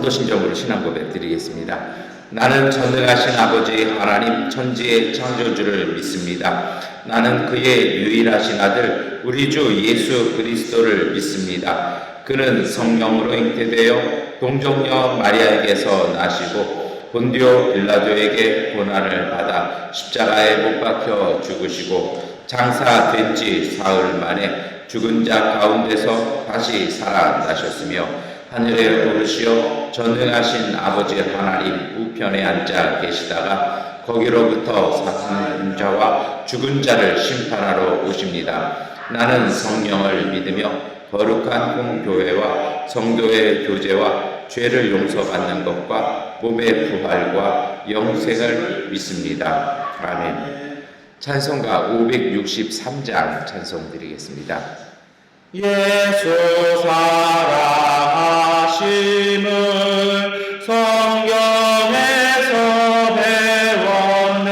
사도신경으로 신앙 고백 드리겠습니다. 나는 전능하신 아버지 하나님 천지의 창조주를 믿습니다. 나는 그의 유일하신 아들 우리 주 예수 그리스도를 믿습니다. 그는 성령으로 잉태되어 동정녀 마리아에게서 나시고 본디오 빌라도에게 고난을 받아 십자가에 못 박혀 죽으시고 장사된 지 사흘 만에 죽은 자 가운데서 다시 살아나셨으며 하늘에 오르시어 전능하신 아버지 하나님 우편에 앉아 계시다가 거기로부터 사탄 자와 죽은 자를 심판하러 오십니다. 나는 성령을 믿으며 거룩한 공교회와 성도의 교제와 죄를 용서받는 것과 몸의 부활과 영생을 믿습니다. 아멘. 찬송가 563장 찬송 드리겠습니다. 예수 사랑하심을 성경에서 배웠네.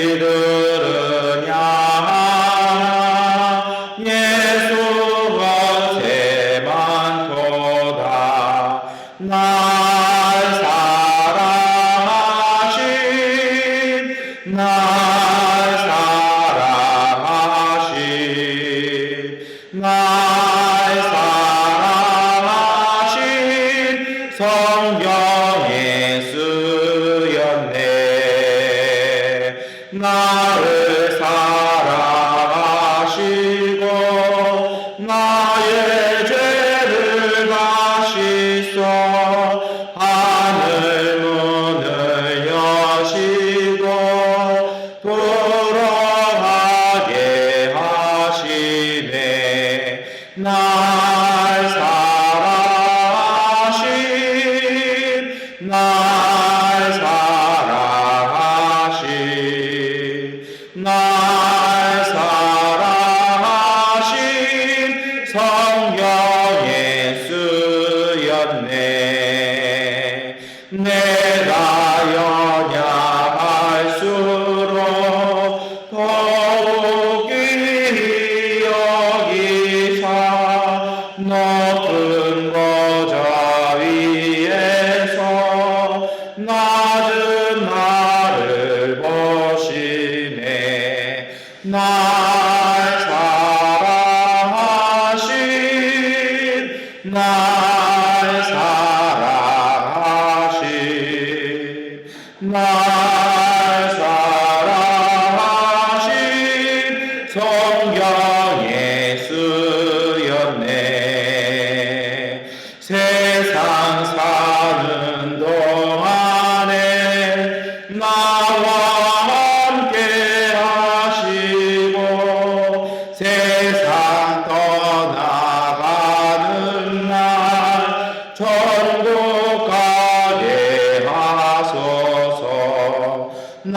우리들은 향하나 예수가 새 많도다. 날 사랑하신 날 사랑하신 성경의 쓰였네. 나를 사랑하시고 나의 죄를 가시소. 하늘 문을 여시고 들어가게 하시네. 날 사랑하신 성경에 쓰였네. 내가 연약할수록 더욱이 여기사 높은 보좌 위에서 낮은 나를 보시네. 날 사랑하신 성경에 쓰였네. 세상 사는 동안에 나와 함께 하시고 세상 떠나가는 날 천국 가게 하소서. 날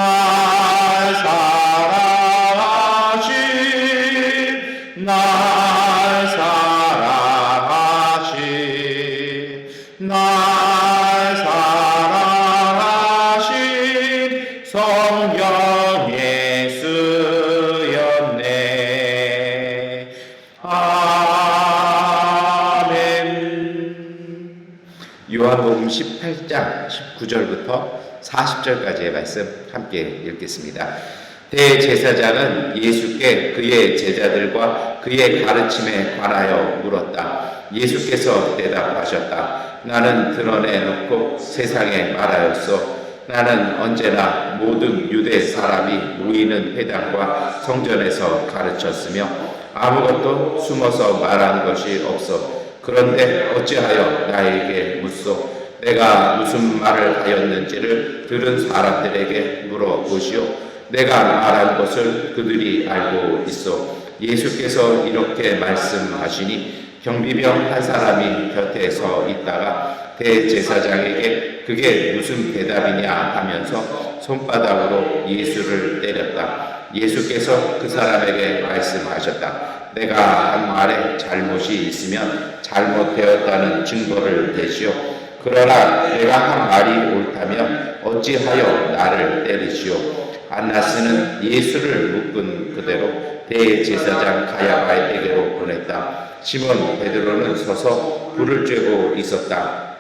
사랑하신 성경에 쓰였네. 아멘. 요한복음 18장 19절부터 40절까지의 말씀 함께 읽겠습니다. 대제사장은 예수께 그의 제자들과 그의 가르침에 관하여 물었다. 예수께서 대답하셨다. 나는 드러내놓고 세상에 말하였소. 나는 언제나 모든 유대 사람이 모이는 회당과 성전에서 가르쳤으며 아무것도 숨어서 말한 것이 없어. 그런데 어찌하여 나에게 묻소? 내가 무슨 말을 하였는지를 들은 사람들에게 물어보시오. 내가 말한 것을 그들이 알고 있어. 예수께서 이렇게 말씀하시니 경비병 한 사람이 곁에 서 있다가 대제사장에게 그게 무슨 대답이냐 하면서 손바닥으로 예수를 때렸다. 예수께서 그 사람에게 말씀하셨다. 내가 한 말에 잘못이 있으면 잘못되었다는 증거를 대시오. 그러나 내가 한 말이 옳다면 어찌하여 나를 때리시오. 안나스는 예수를 묶은 그대로 대제사장 가야바에게로 보냈다. 시몬 베드로는 서서 불을 쬐고 있었다.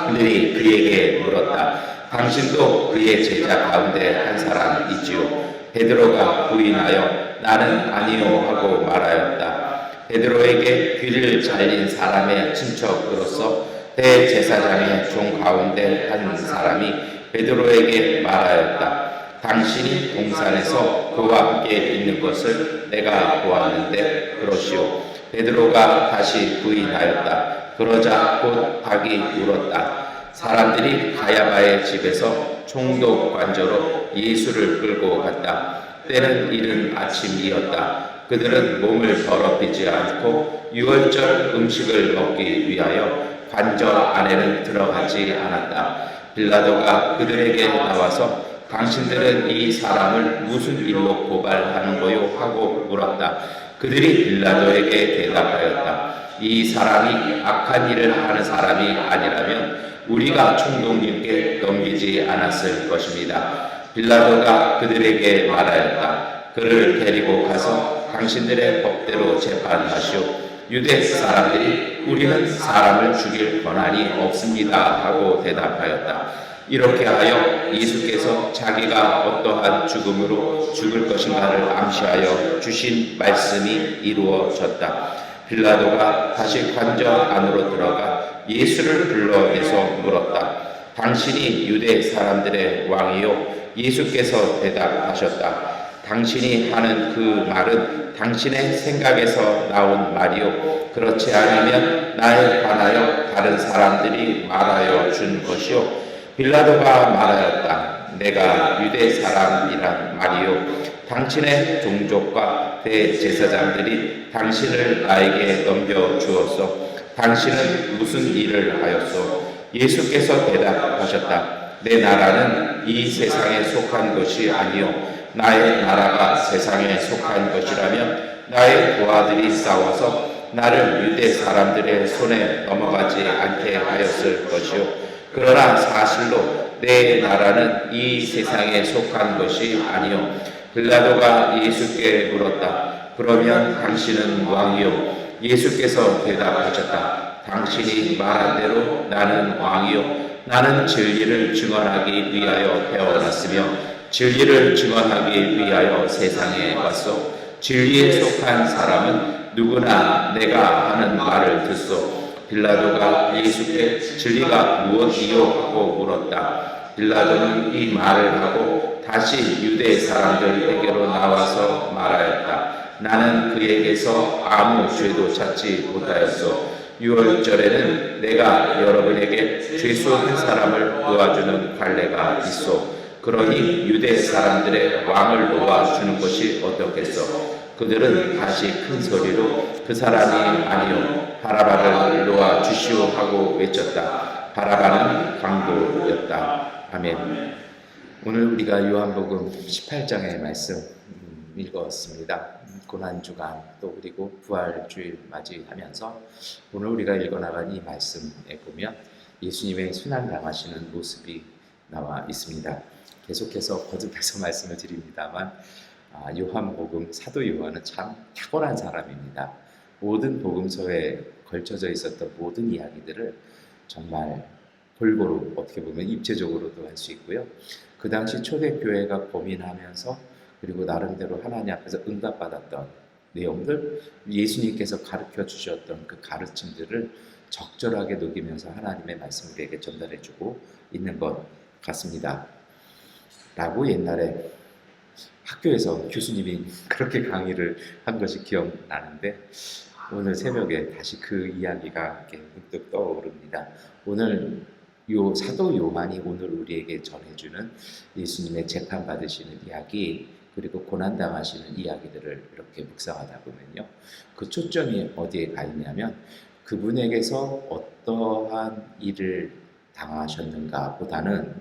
그들이 그에게 물었다. 당신도 그의 제자 가운데 한 사람이지요? 베드로가 부인하여 나는 아니요 하고 말하였다. 베드로에게 귀를 잘린 사람의 친척으로서 대제사장의 종 가운데 한 사람이 베드로에게 말하였다. 당신이 동산에서 그와 함께 있는 것을 내가 보았는데 그러시오. 베드로가 다시 부인하였다. 그러자 곧 닭이 울었다. 사람들이 가야바의 집에서 총독 관저로 예수를 끌고 갔다. 때는 이른 아침이었다. 그들은 몸을 더럽히지 않고 유월절 음식을 먹기 위하여 관저 안에는 들어가지 않았다. 빌라도가 그들에게 나와서 당신들은 이 사람을 무슨 일로 고발하는 거요? 하고 물었다. 그들이 빌라도에게 대답하였다. 이 사람이 악한 일을 하는 사람이 아니라면 우리가 총독님께 넘기지 않았을 것입니다. 빌라도가 그들에게 말하였다. 그를 데리고 가서 당신들의 법대로 재판하시오. 유대 사람들이 우리는 사람을 죽일 권한이 없습니다 하고 대답하였다. 이렇게 하여 예수께서 자기가 어떠한 죽음으로 죽을 것인가를 암시하여 주신 말씀이 이루어졌다. 빌라도가 다시 관저 안으로 들어가 예수를 불러내서 물었다. 당신이 유대 사람들의 왕이요? 예수께서 대답하셨다. 당신이 하는 그 말은 당신의 생각에서 나온 말이요. 그렇지 않으면 나에 관하여 다른 사람들이 말하여 준 것이요. 빌라도가 말하였다. 내가 유대 사람이란 말이요. 당신의 종족과 대제사장들이 당신을 나에게 넘겨주었소. 당신은 무슨 일을 하였소? 예수께서 대답하셨다. 내 나라는 이 세상에 속한 것이 아니요. 나의 나라가 세상에 속한 것이라면 나의 부하들이 싸워서 나를 유대 사람들의 손에 넘어가지 않게 하였을 것이요. 그러나 사실로 내 나라는 이 세상에 속한 것이 아니요. 빌라도가 예수께 물었다. 그러면 당신은 왕이요? 예수께서 대답하셨다. 당신이 말한 대로 나는 왕이요. 나는 진리를 증언하기 위하여 태어났으며 진리를 증언하기 위하여 세상에 왔소. 진리에 속한 사람은 누구나 내가 하는 말을 듣소. 빌라도가 예수께 진리가 무엇이요? 하고 물었다. 빌라도는 이 말을 하고 다시 유대 사람들에게로 나와서 말하였다. 나는 그에게서 아무 죄도 찾지 못하였소. 유월절에는 내가 여러분에게 죄수 한 사람을 도와주는 관례가 있소. 그러니 유대 사람들의 왕을 놓아주는 것이 어떻겠소? 그들은 다시 큰 소리로 그 사람이 아니요 바라바를 놓아 주시오 하고 외쳤다. 바라바는 강도였다. 아멘. 오늘 우리가 요한복음 18장의 말씀 읽었습니다. 고난주간 또 그리고 부활주일 맞이하면서 오늘 우리가 읽어나간 이 말씀에 보면 예수님의 순환당하시는 모습이 나와 있습니다. 계속해서 거듭해서 말씀을 드립니다만 요한복음 사도 요한은 참 탁월한 사람입니다. 모든 복음서에 걸쳐져 있었던 모든 이야기들을 정말 골고루 어떻게 보면 입체적으로도 할 수 있고요. 그 당시 초대교회가 고민하면서 그리고 나름대로 하나님 앞에서 응답받았던 내용들, 예수님께서 가르쳐 주셨던 그 가르침들을 적절하게 녹이면서 하나님의 말씀을 우리에게 전달해주고 있는 것 같습니다. 라고 옛날에 학교에서 교수님이 그렇게 강의를 한 것이 기억나는데 오늘 새벽에 다시 그 이야기가 이렇게 문득 떠오릅니다. 오늘 요 사도 요한이 오늘 우리에게 전해주는 예수님의 재판받으시는 이야기 그리고 고난당하시는 이야기들을 이렇게 묵상하다 보면요. 그 초점이 어디에 가 있냐면 그분에게서 어떠한 일을 당하셨는가 보다는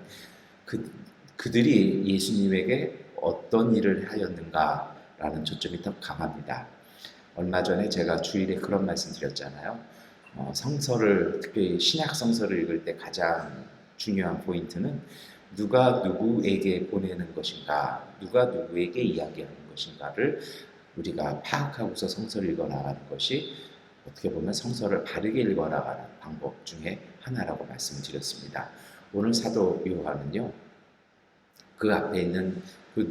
그들이 예수님에게 어떤 일을 하였는가라는 초점이 더 강합니다. 얼마 전에 제가 주일에 그런 말씀 드렸잖아요. 성서를 특히 신약 성서를 읽을 때 가장 중요한 포인트는 누가 누구에게 보내는 것인가, 누가 누구에게 이야기하는 것인가를 우리가 파악하고서 성서를 읽어 나가는 것이 어떻게 보면 성서를 바르게 읽어나가는 방법 중에 하나라고 말씀드렸습니다. 오늘 사도 요한은요, 그 앞에 있는 그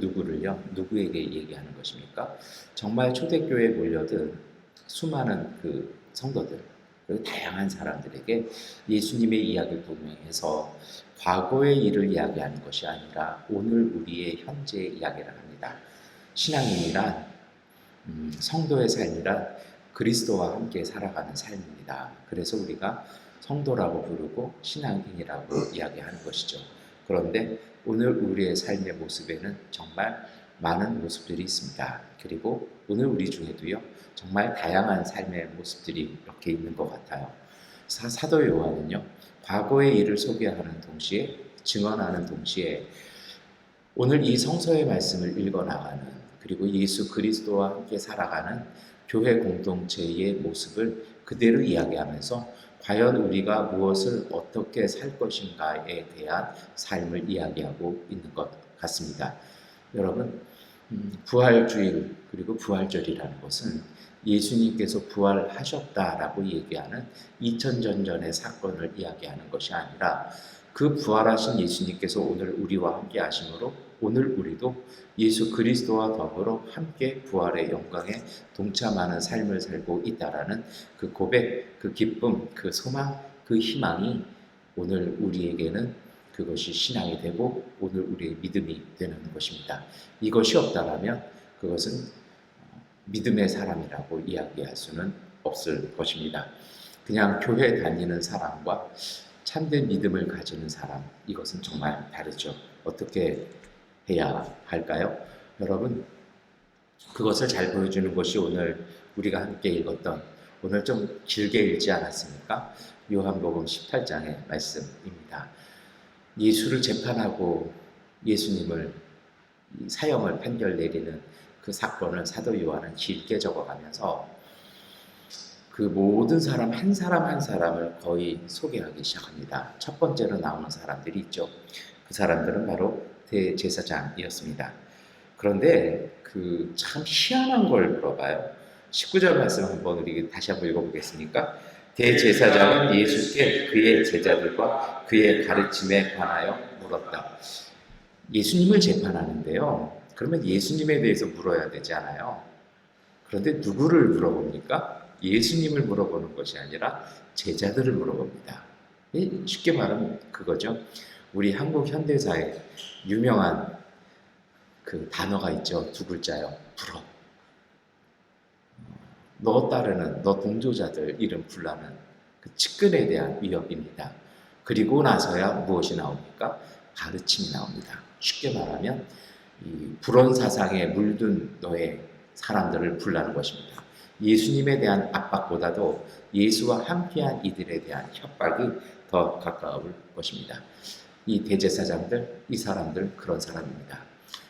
누구에게 얘기하는 것입니까? 정말 초대교회에 몰려든 수많은 그 성도들, 그리고 다양한 사람들에게 예수님의 이야기를 통해서 과거의 일을 이야기하는 것이 아니라 오늘 우리의 현재의 이야기를 합니다. 신앙인이란 성도의 삶이란 그리스도와 함께 살아가는 삶입니다. 그래서 우리가 성도라고 부르고 신앙인이라고 이야기하는 것이죠. 그런데 오늘 우리의 삶의 모습에는 정말 많은 모습들이 있습니다. 그리고 오늘 우리 중에도요, 정말 다양한 삶의 모습들이 이렇게 있는 것 같아요. 사도 요한은요, 과거의 일을 소개하는 동시에, 증언하는 동시에 오늘 이 성서의 말씀을 읽어나가는, 그리고 예수 그리스도와 함께 살아가는 교회 공동체의 모습을 그대로 이야기하면서 과연 우리가 무엇을 어떻게 살 것인가에 대한 삶을 이야기하고 있는 것 같습니다. 여러분, 부활주일 그리고 부활절이라는 것은 예수님께서 부활하셨다라고 얘기하는 2000년 전의 사건을 이야기하는 것이 아니라 그 부활하신 예수님께서 오늘 우리와 함께 하심으로 오늘 우리도 예수 그리스도와 더불어 함께 부활의 영광에 동참하는 삶을 살고 있다라는 그 고백, 그 기쁨, 그 소망, 그 희망이 오늘 우리에게는 그것이 신앙이 되고 오늘 우리의 믿음이 되는 것입니다. 이것이 없다라면 그것은 믿음의 사람이라고 이야기할 수는 없을 것입니다. 그냥 교회 다니는 사람과 참된 믿음을 가지는 사람, 이것은 정말 다르죠. 어떻게 해야 할까요? 여러분, 그것을 잘 보여주는 것이 오늘 우리가 함께 읽었던, 오늘 좀 길게 읽지 않았습니까? 요한복음 18장의 말씀입니다. 예수를 재판하고 예수님을 사형을 판결 내리는 그 사건을 사도 요한은 길게 적어가면서 그 모든 사람 한 사람을 거의 소개하기 시작합니다. 첫 번째로 나오는 사람들이 있죠. 그 사람들은 바로 대제사장이었습니다. 그런데 그 참 희한한 걸 물어봐요. 19절 말씀 한번 우리 다시 한번 읽어보겠습니까? 대제사장은 예수께 그의 제자들과 그의 가르침에 관하여 물었다. 예수님을 재판하는데요. 그러면 예수님에 대해서 물어야 되지 않아요? 그런데 누구를 물어봅니까? 예수님을 물어보는 것이 아니라 제자들을 물어봅니다. 쉽게 말하면 그거죠. 우리 한국 현대사에 유명한 그 단어가 있죠. 두 글자요. 불어. 너 따르는, 너 동조자들 이름 불라는 그 측근에 대한 위협입니다. 그리고 나서야 무엇이 나옵니까? 가르침이 나옵니다. 쉽게 말하면 이 불온 사상에 물든 너의 사람들을 불라는 것입니다. 예수님에 대한 압박보다도 예수와 함께한 이들에 대한 협박이 더 가까울 것입니다. 이 대제사장들, 이 사람들 그런 사람입니다.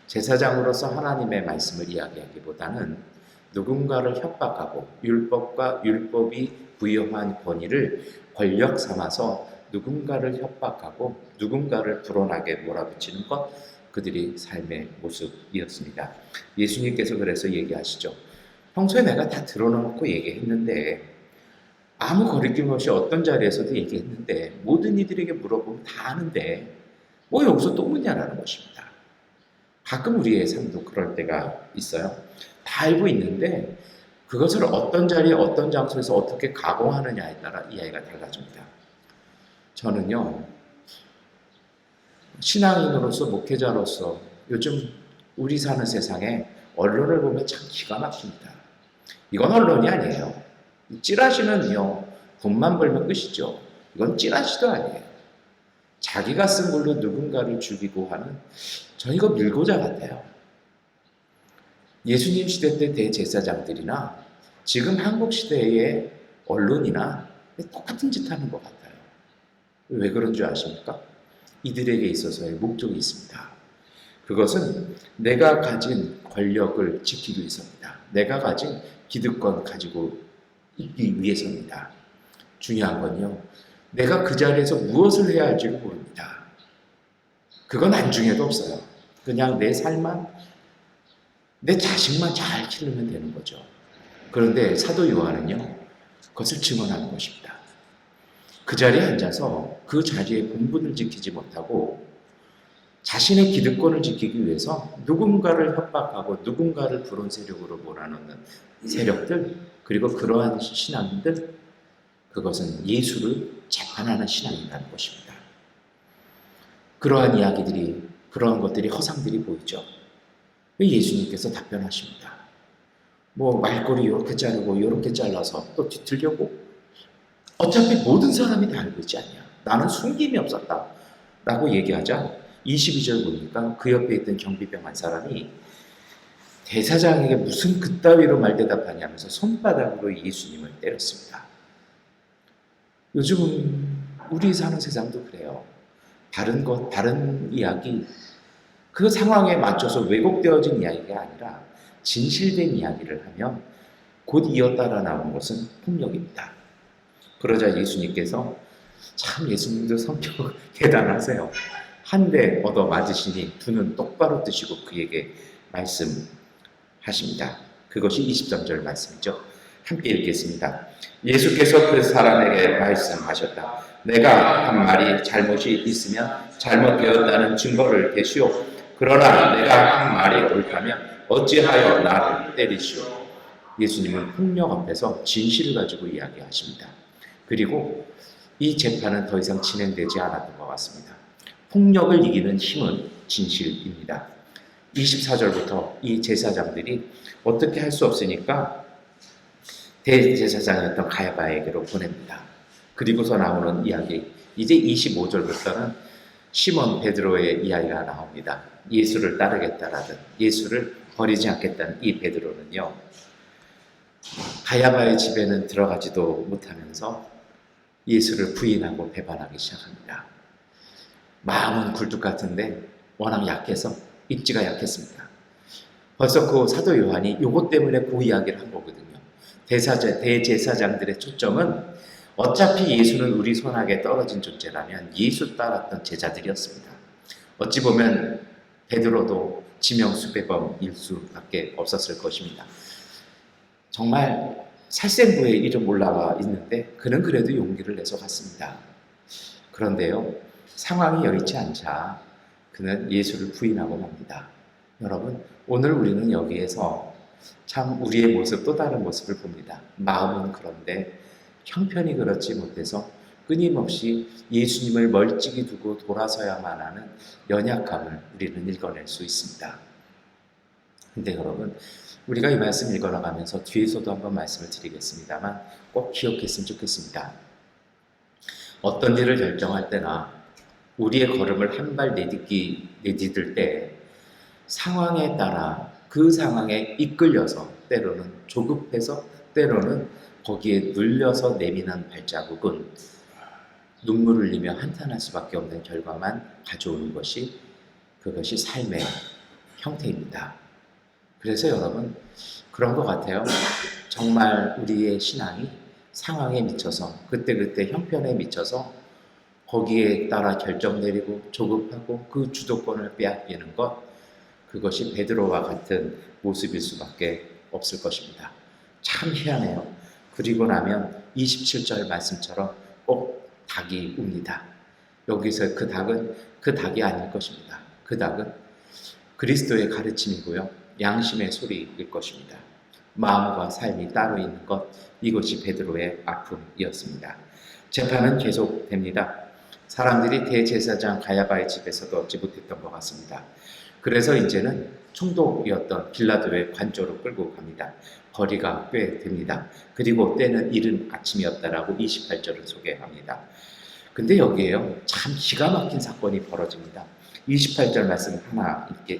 제사장으로서 하나님의 말씀을 이야기하기보다는 누군가를 협박하고 율법과 율법이 부여한 권위를 권력 삼아서 누군가를 협박하고 누군가를 불온하게 몰아붙이는 것, 그들이 삶의 모습이었습니다. 예수님께서 그래서 얘기하시죠. 평소에 내가 다 들어놓고 얘기했는데 아무 거리낌 없이 어떤 자리에서도 얘기했는데 모든 이들에게 물어보면 다 아는데 뭐 여기서 또 묻냐라는 것입니다. 가끔 우리의 삶도 그럴 때가 있어요. 다 알고 있는데 그것을 어떤 자리에 어떤 장소에서 어떻게 가공하느냐에 따라 이야기가 달라집니다. 저는요, 신앙인으로서 목회자로서 요즘 우리 사는 세상에 언론을 보면 참 기가 막힙니다. 이건 언론이 아니에요. 찌라시는요, 돈만 벌면 끝이죠. 이건 찌라시도 아니에요. 자기가 쓴 걸로 누군가를 죽이고 하는, 전 이거 밀고자 같아요. 예수님 시대 때 대제사장들이나 지금 한국 시대의 언론이나 똑같은 짓 하는 것 같아요. 왜 그런 줄 아십니까? 이들에게 있어서의 목적이 있습니다. 그것은 내가 가진 권력을 지키기 위해서입니다. 내가 가진 기득권 가지고 있기 위해서입니다. 중요한 건요, 내가 그 자리에서 무엇을 해야 할지를 모릅니다. 그건 안중에도 없어요. 그냥 내 삶만, 내 자식만 잘 키우면 되는 거죠. 그런데 사도 요한은요, 그것을 증언하는 것입니다. 그 자리에 앉아서 그 자리의 본분을 지키지 못하고 자신의 기득권을 지키기 위해서 누군가를 협박하고 누군가를 불온 세력으로 몰아넣는 세력들, 그리고 그러한 신앙들, 그것은 예수를 재판하는 신앙이라는 것입니다. 그러한 이야기들이, 그러한 것들이, 허상들이 보이죠. 예수님께서 답변하십니다. 뭐 말꼬리 이렇게 자르고 이렇게 잘라서 또 뒤틀려고, 어차피 모든 사람이 다 알고 있지 않냐, 나는 숨김이 없었다 라고 얘기하자 22절 보니까 그 옆에 있던 경비병 한 사람이 대사장에게 무슨 그따위로 말대답하냐면서 손바닥으로 예수님을 때렸습니다. 요즘 우리 사는 세상도 그래요. 다른 것, 다른 이야기, 그 상황에 맞춰서 왜곡되어진 이야기가 아니라 진실된 이야기를 하면 곧 이어 따라 나온 것은 폭력입니다. 그러자 예수님께서, 참 예수님도 성격 대단하세요. 한 대 얻어 맞으시니 두 눈 똑바로 뜨시고 그에게 말씀하십니다. 그것이 23절 말씀이죠. 함께 읽겠습니다. 예수께서 그 사람에게 말씀하셨다. 내가 한 말이 잘못이 있으면 잘못되었다는 증거를 대시오. 그러나 내가 한 말이 옳다면 어찌하여 나를 때리시오. 예수님은 폭력 앞에서 진실을 가지고 이야기하십니다. 그리고 이 재판은 더 이상 진행되지 않았던 것 같습니다. 폭력을 이기는 힘은 진실입니다. 24절부터 이 제사장들이 어떻게 할 수 없으니까 대제사장이었던 가야바에게로 보냅니다. 그리고서 나오는 이야기, 이제 25절부터는 시몬 베드로의 이야기가 나옵니다. 예수를 따르겠다라는, 예수를 버리지 않겠다는 이 베드로는요, 가야바의 집에는 들어가지도 못하면서 예수를 부인하고 배반하기 시작합니다. 마음은 굴뚝 같은데 워낙 약해서, 입지가 약했습니다. 벌써 그 사도 요한이 요것 때문에 그 이야기를 한 거거든요. 대제사장들의 초점은 어차피 예수는 우리 손아귀에 떨어진 존재라면 예수 따랐던 제자들이었습니다. 어찌 보면 베드로도 지명수배범일 수밖에 없었을 것입니다. 정말 살생부에 이름 올라와 있는데 그는 그래도 용기를 내서 갔습니다. 그런데요, 상황이 여의치 않자 그는 예수를 부인하고 맙니다. 여러분, 오늘 우리는 여기에서 참 우리의 모습, 또 다른 모습을 봅니다. 마음은 그런데 형편이 그렇지 못해서 끊임없이 예수님을 멀찍이 두고 돌아서야만 하는 연약함을 우리는 읽어낼 수 있습니다. 근데 여러분, 우리가 이 말씀 읽어나가면서 뒤에서도 한번 말씀을 드리겠습니다만 꼭 기억했으면 좋겠습니다. 어떤 일을 결정할 때나 우리의 걸음을 한 발 내디딜 때 상황에 따라 그 상황에 이끌려서, 때로는 조급해서, 때로는 거기에 눌려서 내민한 발자국은 눈물을 흘리며 한탄할 수밖에 없는 결과만 가져오는 것이, 그것이 삶의 형태입니다. 그래서 여러분, 그런 것 같아요. 정말 우리의 신앙이 상황에 미쳐서, 그때그때 형편에 미쳐서 거기에 따라 결정 내리고 조급하고 그 주도권을 빼앗기는 것, 그것이 베드로와 같은 모습일 수밖에 없을 것입니다. 참 희한해요. 그리고 나면 27절 말씀처럼 꼭 닭이 웁니다. 여기서 그 닭은 그 닭이 아닐 것입니다. 그 닭은 그리스도의 가르침이고요, 양심의 소리일 것입니다. 마음과 삶이 따로 있는 것, 이것이 베드로의 아픔이었습니다. 재판은 계속됩니다. 사람들이 대제사장 가야바의 집에서도 얻지 못했던 것 같습니다. 그래서 이제는 총독이었던 빌라도의 관저로 끌고 갑니다. 거리가 꽤 됩니다. 그리고 때는 이른 아침이었다라고 28절을 소개합니다. 근데 여기에요, 참 기가 막힌 사건이 벌어집니다. 28절 말씀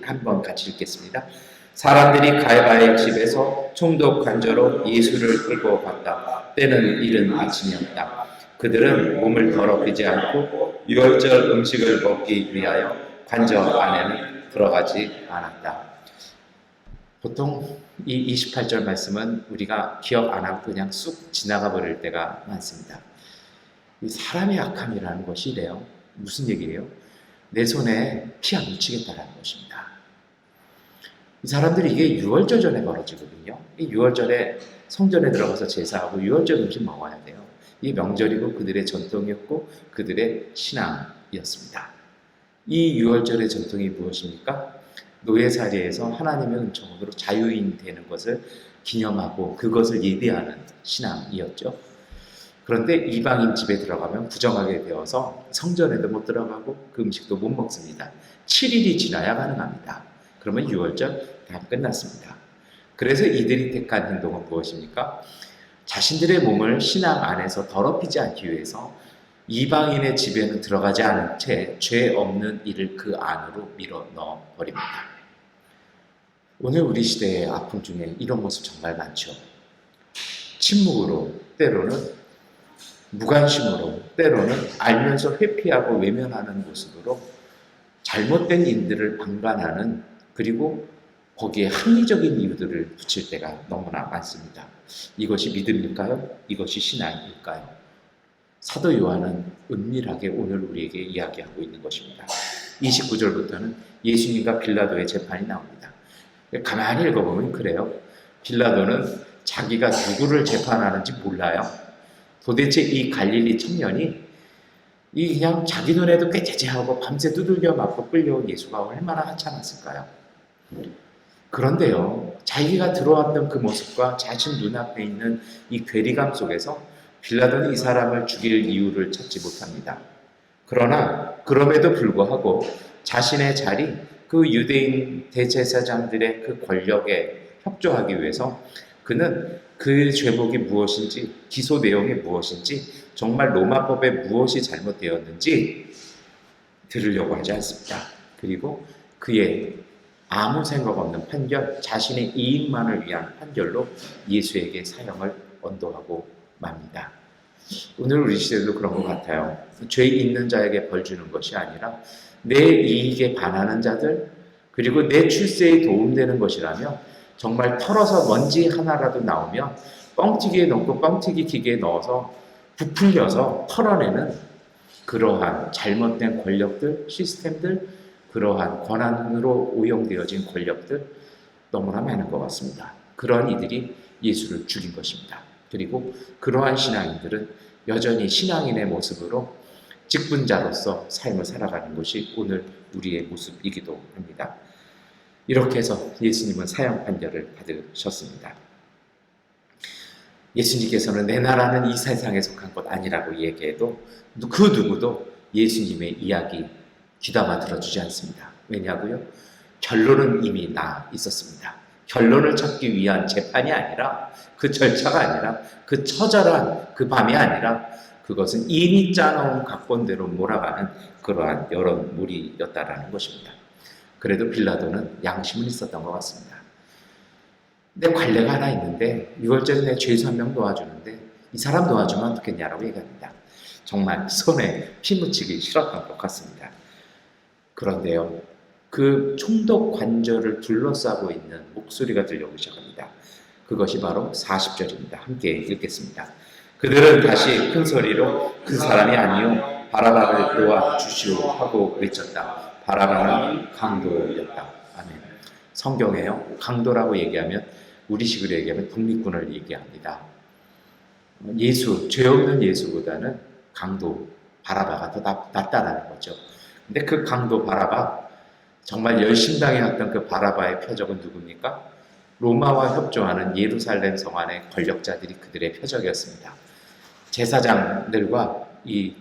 한번 같이 읽겠습니다. 사람들이 가야바의 집에서 총독 관저로 예수를 끌고 갔다. 때는 이른 아침이었다. 그들은 몸을 더럽히지 않고 유월절 음식을 먹기 위하여 관저 안에는 들어가지 않았다. 보통 이 28절 말씀은 우리가 기억 안 하고 그냥 쑥 지나가 버릴 때가 많습니다. 이 사람의 악함이라는 것이 이래요. 무슨 얘기예요? 내 손에 피 안 묻히겠다라는 것입니다. 이 사람들이 이게 유월절 전에 벌어지거든요. 이 유월절에 성전에 들어가서 제사하고 유월절 음식 먹어야 돼요. 이 명절이고 그들의 전통이었고 그들의 신앙이었습니다. 이 유월절의 전통이 무엇입니까? 노예살이에서 하나님의 은총으로 자유인 되는 것을 기념하고 그것을 예배하는 신앙이었죠. 그런데 이방인 집에 들어가면 부정하게 되어서 성전에도 못 들어가고 그 음식도 못 먹습니다. 7일이 지나야 가능합니다. 그러면 유월절 다 끝났습니다. 그래서 이들이 택한 행동은 무엇입니까? 자신들의 몸을 신앙 안에서 더럽히지 않기 위해서 이방인의 집에는 들어가지 않은 채 죄 없는 이를 그 안으로 밀어 넣어 버립니다. 오늘 우리 시대의 아픔 중에 이런 모습 정말 많죠. 침묵으로, 때로는 무관심으로, 때로는 알면서 회피하고 외면하는 모습으로 잘못된 인들을 방관하는, 그리고 거기에 합리적인 이유들을 붙일 때가 너무나 많습니다. 이것이 믿음일까요? 이것이 신앙일까요? 사도 요한은 은밀하게 오늘 우리에게 이야기하고 있는 것입니다. 29절부터는 예수님과 빌라도의 재판이 나옵니다. 가만히 읽어보면 그래요. 빌라도는 자기가 누구를 재판하는지 몰라요. 도대체 이 갈릴리 청년이 그냥 자기 눈에도 꽤 제재하고 밤새 두들겨 맞고 끌려온 예수가 얼마나 하찮았을까요? 그런데요, 자기가 들어왔던 그 모습과 자신 눈앞에 있는 이 괴리감 속에서 빌라도는 이 사람을 죽일 이유를 찾지 못합니다. 그러나 그럼에도 불구하고 자신의 자리, 그 유대인 대제사장들의 그 권력에 협조하기 위해서 그는 그 죄목이 무엇인지, 기소 내용이 무엇인지, 정말 로마법에 무엇이 잘못되었는지 들으려고 하지 않습니다. 그리고 그의 아무 생각 없는 판결, 자신의 이익만을 위한 판결로 예수에게 사형을 언도하고 맙니다. 오늘 우리 시대도 그런 것 같아요. 죄 있는 자에게 벌 주는 것이 아니라 내 이익에 반하는 자들, 그리고 내 출세에 도움되는 것이라면 정말 털어서 먼지 하나라도 나오면 뻥튀기에 넣고 뻥튀기 기계에 넣어서 부풀려서 털어내는 그러한 잘못된 권력들, 시스템들, 그러한 권한으로 오용되어진 권력들 너무나 많은 것 같습니다. 그러한 이들이 예수를 죽인 것입니다. 그리고 그러한 신앙인들은 여전히 신앙인의 모습으로 직분자로서 삶을 살아가는 것이 오늘 우리의 모습이기도 합니다. 이렇게 해서 예수님은 사형 판결을 받으셨습니다. 예수님께서는 내 나라는 이 세상에 속한 것 아니라고 얘기해도 그 누구도 예수님의 이야기 귀담아 들어주지 않습니다. 왜냐고요? 결론은 이미 나 있었습니다. 결론을 찾기 위한 재판이 아니라, 그 절차가 아니라, 그 처절한 그 밤이 아니라, 그것은 이미 짜놓은 각본대로 몰아가는 그러한 여론몰이였다라는 것입니다. 그래도 빌라도는 양심은 있었던 것 같습니다. 내 관례가 하나 있는데 6월절에 내 죄수 한 명 도와주는데 이 사람 도와주면 어떻겠냐라고 얘기합니다. 정말 손에 피 묻히기 싫었던 것 같습니다. 그런데요, 그 총독 관절을 둘러싸고 있는 목소리가 들려오기 시작합니다. 그것이 바로 40절입니다. 함께 읽겠습니다. 그들은 다시 큰 소리로 그 사람이 아니요 바라바를 놓아 주시오 하고 외쳤다. 바라바는 강도였다. 아멘. 성경에요, 강도라고 얘기하면, 우리식으로 얘기하면 독립군을 얘기합니다. 예수, 죄 없는 예수보다는 강도 바라바가 더 낫다라는 거죠. 근데 그 강도 바라바, 정말 열심당해왔던 그 바라바의 표적은 누굽니까? 로마와 협조하는 예루살렘 성 안의 권력자들이 그들의 표적이었습니다. 제사장들과 이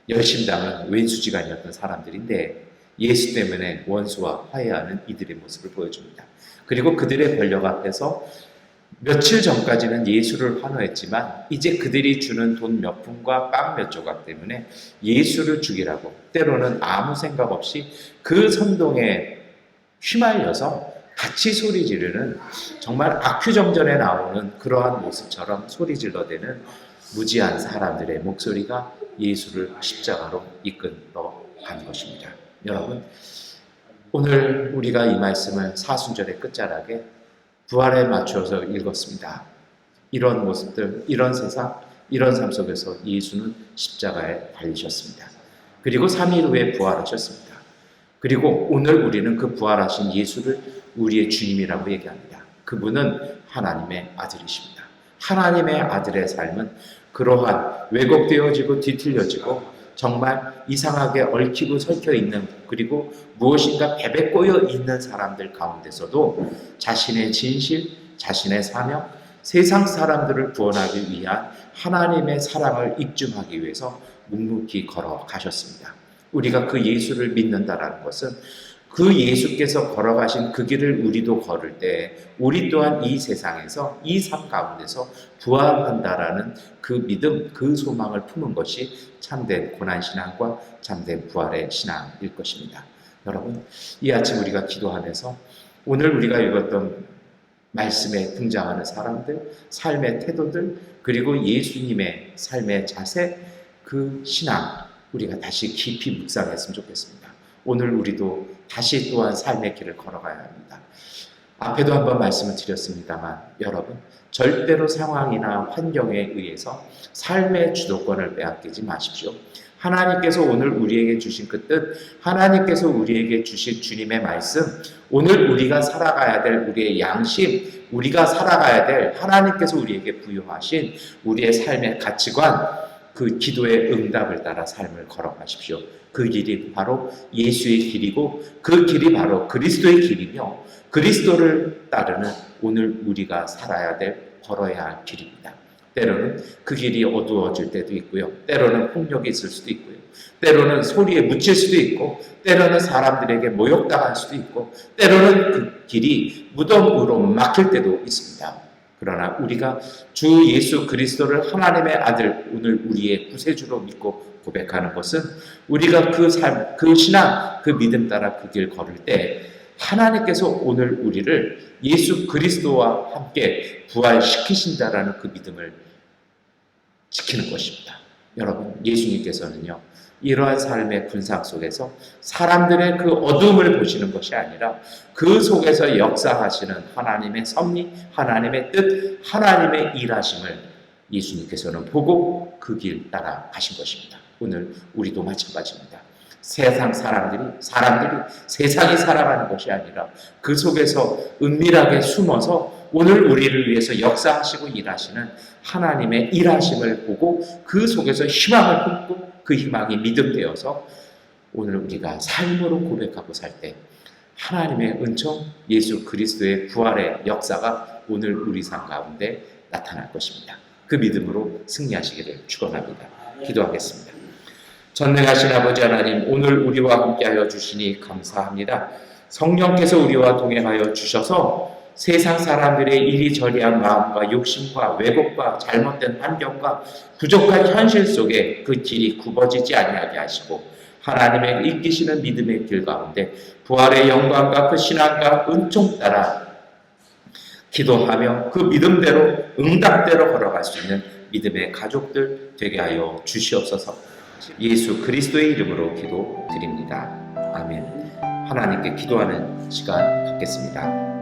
열심당은 왼수지간이었던 사람들인데 예수 때문에 원수와 화해하는 이들의 모습을 보여줍니다. 그리고 그들의 권력 앞에서 며칠 전까지는 예수를 환호했지만 이제 그들이 주는 돈 몇 푼과 빵 몇 조각 때문에 예수를 죽이라고, 때로는 아무 생각 없이 그 선동에 휘말려서 같이 소리 지르는, 정말 악큐정전에 나오는 그러한 모습처럼 소리 질러대는 무지한 사람들의 목소리가 예수를 십자가로 이끌어 간 것입니다. 여러분, 오늘 우리가 이 말씀을 사순절의 끝자락에 부활에 맞춰서 읽었습니다. 이런 모습들, 이런 세상, 이런 삶 속에서 예수는 십자가에 달리셨습니다. 그리고 3일 후에 부활하셨습니다. 그리고 오늘 우리는 그 부활하신 예수를 우리의 주님이라고 얘기합니다. 그분은 하나님의 아들이십니다. 하나님의 아들의 삶은 그러한 왜곡되어지고 뒤틀려지고 정말 이상하게 얽히고 설켜 있는, 그리고 무엇인가 베베 꼬여 있는 사람들 가운데서도 자신의 진실, 자신의 사명, 세상 사람들을 구원하기 위한 하나님의 사랑을 입증하기 위해서 묵묵히 걸어가셨습니다. 우리가 그 예수를 믿는다라는 것은 그 예수께서 걸어가신 그 길을 우리도 걸을 때 우리 또한 이 세상에서, 이 삶 가운데서 부활한다라는 그 믿음, 그 소망을 품은 것이 참된 고난신앙과 참된 부활의 신앙일 것입니다. 여러분, 이 아침 우리가 기도하면서 오늘 우리가 읽었던 말씀에 등장하는 사람들, 삶의 태도들, 그리고 예수님의 삶의 자세, 그 신앙 우리가 다시 깊이 묵상했으면 좋겠습니다. 오늘 우리도 다시 또한 삶의 길을 걸어가야 합니다. 앞에도 한번 말씀을 드렸습니다만 여러분, 절대로 상황이나 환경에 의해서 삶의 주도권을 빼앗기지 마십시오. 하나님께서 오늘 우리에게 주신 그 뜻, 하나님께서 우리에게 주신 주님의 말씀, 오늘 우리가 살아가야 될 우리의 양심, 우리가 살아가야 될 하나님께서 우리에게 부여하신 우리의 삶의 가치관, 그 기도의 응답을 따라 삶을 걸어가십시오. 그 길이 바로 예수의 길이고 그 길이 바로 그리스도의 길이며 그리스도를 따르는 오늘 우리가 살아야 될, 걸어야 할 길입니다. 때로는 그 길이 어두워질 때도 있고요. 때로는 폭력이 있을 수도 있고요. 때로는 소리에 묻힐 수도 있고, 때로는 사람들에게 모욕당할 수도 있고, 때로는 그 길이 무덤으로 막힐 때도 있습니다. 그러나 우리가 주 예수 그리스도를 하나님의 아들, 오늘 우리의 구세주로 믿고 고백하는 것은 우리가 그 삶, 그 신앙, 그 믿음 따라 그 길 걸을 때 하나님께서 오늘 우리를 예수 그리스도와 함께 부활시키신다라는 그 믿음을 지키는 것입니다. 여러분, 예수님께서는요, 이러한 삶의 군상 속에서 사람들의 그 어둠을 보시는 것이 아니라 그 속에서 역사하시는 하나님의 섭리, 하나님의 뜻, 하나님의 일하심을 예수님께서는 보고 그 길 따라 가신 것입니다. 오늘 우리도 마찬가지입니다. 세상 사람들이 세상이 살아가는 것이 아니라 그 속에서 은밀하게 숨어서 오늘 우리를 위해서 역사하시고 일하시는 하나님의 일하심을 보고 그 속에서 희망을 품고 그 희망이 믿음 되어서 오늘 우리가 삶으로 고백하고 살 때 하나님의 은총, 예수 그리스도의 부활의 역사가 오늘 우리 삶 가운데 나타날 것입니다. 그 믿음으로 승리하시기를 축원합니다. 기도하겠습니다. 전능하신 아버지 하나님, 오늘 우리와 함께하여 주시니 감사합니다. 성령께서 우리와 동행하여 주셔서 세상 사람들의 이리저리한 마음과 욕심과 왜곡과 잘못된 환경과 부족한 현실 속에 그 길이 굽어지지 아니하게 하시고 하나님의 이끄시는 믿음의 길 가운데 부활의 영광과 그 신앙과 은총 따라 기도하며 그 믿음대로 응답대로 걸어갈 수 있는 믿음의 가족들 되게 하여 주시옵소서. 예수 그리스도의 이름으로 기도드립니다. 아멘. 하나님께 기도하는 시간 갖겠습니다.